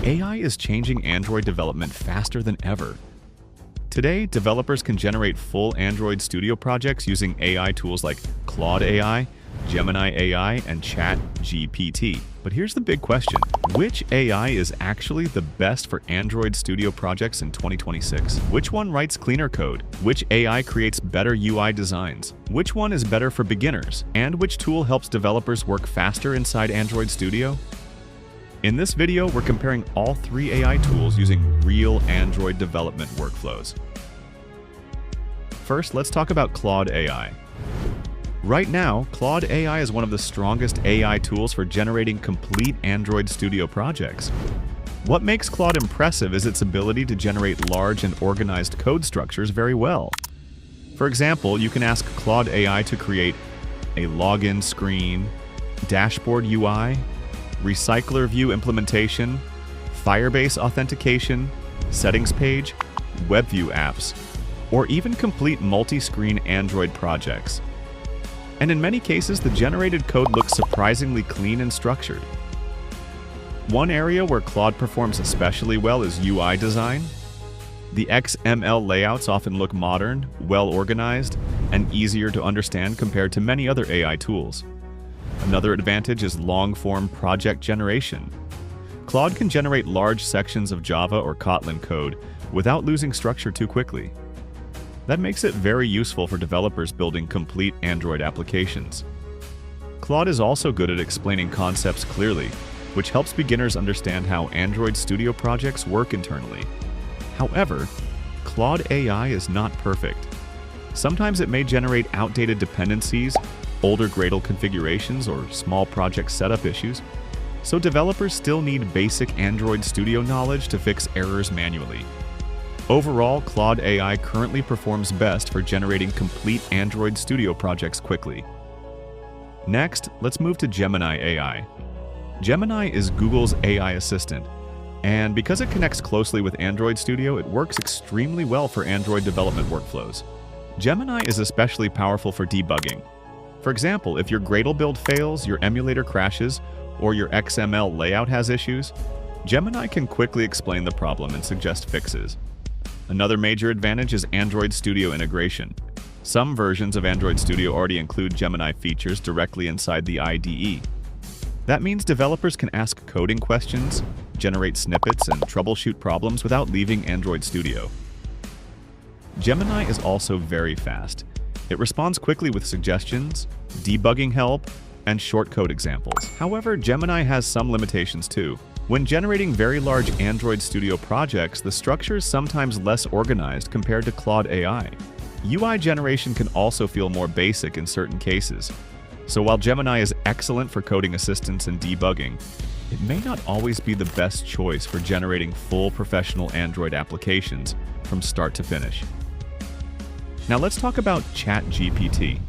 AI is changing Android development faster than ever. Today, developers can generate full Android Studio projects using AI tools like Claude AI, Gemini AI, and ChatGPT. But here's the big question. Which AI is actually the best for Android Studio projects in 2026? Which one writes cleaner code? Which AI creates better UI designs? Which one is better for beginners? And which tool helps developers work faster inside Android Studio? In this video, we're comparing all three AI tools using real Android development workflows. First, let's talk about Claude AI. Right now, Claude AI is one of the strongest AI tools for generating complete Android Studio projects. What makes Claude impressive is its ability to generate large and organized code structures very well. For example, you can ask Claude AI to create a login screen, dashboard UI, recycler view implementation, Firebase authentication, settings page, web view apps, or even complete multi-screen Android projects. And in many cases, the generated code looks surprisingly clean and structured. One area where Claude performs especially well is UI design. The XML layouts often look modern, well-organized, and easier to understand compared to many other AI tools. Another advantage is long-form project generation. Claude can generate large sections of Java or Kotlin code without losing structure too quickly. That makes it very useful for developers building complete Android applications. Claude is also good at explaining concepts clearly, which helps beginners understand how Android Studio projects work internally. However, Claude AI is not perfect. Sometimes it may generate outdated dependencies, older Gradle configurations, or small project setup issues, so developers still need basic Android Studio knowledge to fix errors manually. Overall, Claude AI currently performs best for generating complete Android Studio projects quickly. Next, let's move to Gemini AI. Gemini is Google's AI assistant, and because it connects closely with Android Studio, it works extremely well for Android development workflows. Gemini is especially powerful for debugging. For example, if your Gradle build fails, your emulator crashes, or your XML layout has issues, Gemini can quickly explain the problem and suggest fixes. Another major advantage is Android Studio integration. Some versions of Android Studio already include Gemini features directly inside the IDE. That means developers can ask coding questions, generate snippets, and troubleshoot problems without leaving Android Studio. Gemini is also very fast. It responds quickly with suggestions, debugging help, and short code examples. However, Gemini has some limitations too. When generating very large Android Studio projects, the structure is sometimes less organized compared to Claude AI. UI generation can also feel more basic in certain cases. So while Gemini is excellent for coding assistance and debugging, it may not always be the best choice for generating full professional Android applications from start to finish. Now let's talk about ChatGPT.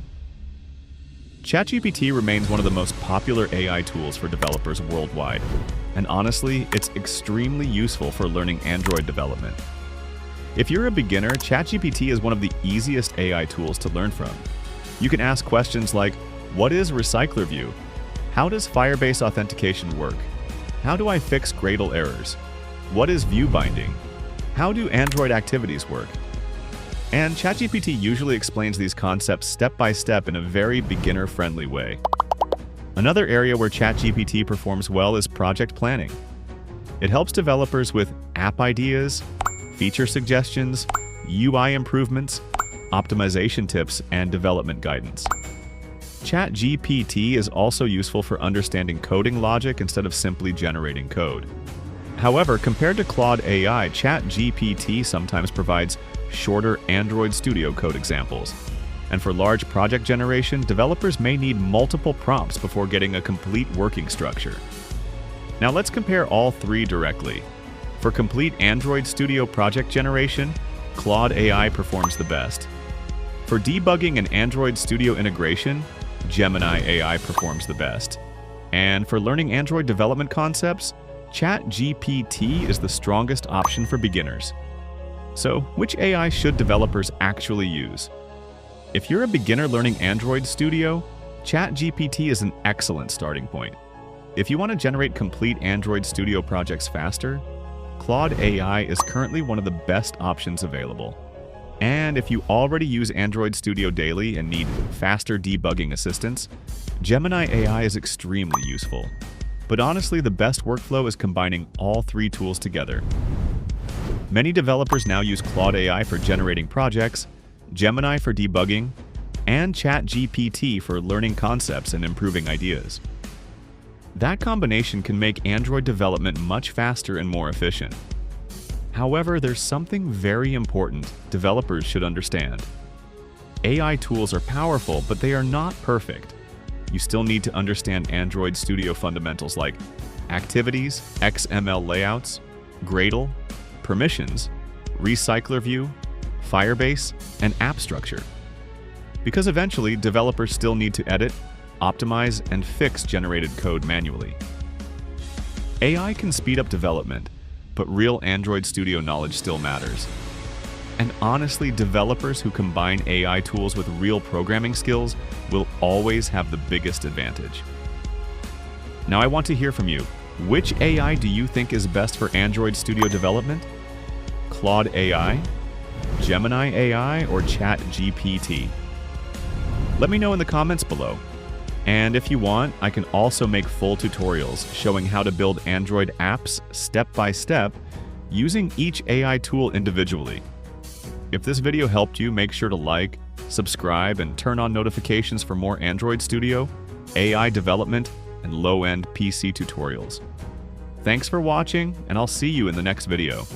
ChatGPT remains one of the most popular AI tools for developers worldwide, and honestly, it's extremely useful for learning Android development. If you're a beginner, ChatGPT is one of the easiest AI tools to learn from. You can ask questions like, what is recycler view? How does Firebase authentication work? How do I fix Gradle errors? What is view binding? How do Android activities work? And ChatGPT usually explains these concepts step by step in a very beginner-friendly way. Another area where ChatGPT performs well is project planning. It helps developers with app ideas, feature suggestions, UI improvements, optimization tips, and development guidance. ChatGPT is also useful for understanding coding logic instead of simply generating code. However, compared to Claude AI, ChatGPT sometimes provides shorter Android Studio code examples. And for large project generation, developers may need multiple prompts before getting a complete working structure. Now let's compare all three directly. For complete Android Studio project generation, Claude AI performs the best. For debugging and Android Studio integration, Gemini AI performs the best. And for learning Android development concepts, ChatGPT is the strongest option for beginners. So, which AI should developers actually use? If you're a beginner learning Android Studio, ChatGPT is an excellent starting point. If you want to generate complete Android Studio projects faster, Claude AI is currently one of the best options available. And if you already use Android Studio daily and need faster debugging assistance, Gemini AI is extremely useful. But honestly, the best workflow is combining all three tools together. Many developers now use Claude AI for generating projects, Gemini for debugging, and ChatGPT for learning concepts and improving ideas. That combination can make Android development much faster and more efficient. However, there's something very important developers should understand. AI tools are powerful, but they are not perfect. You still need to understand Android Studio fundamentals like activities, XML layouts, Gradle, permissions, recycler view, Firebase, and app structure. Because eventually, developers still need to edit, optimize, and fix generated code manually. AI can speed up development, but real Android Studio knowledge still matters. And honestly, developers who combine AI tools with real programming skills will always have the biggest advantage. Now I want to hear from you. Which AI do you think is best for Android Studio development? Claude AI, Gemini AI, or ChatGPT? Let me know in the comments below. And if you want, I can also make full tutorials showing how to build Android apps step by step using each AI tool individually. If this video helped you, make sure to like, subscribe, and turn on notifications for more Android Studio, AI development, and low-end PC tutorials. Thanks for watching, and I'll see you in the next video.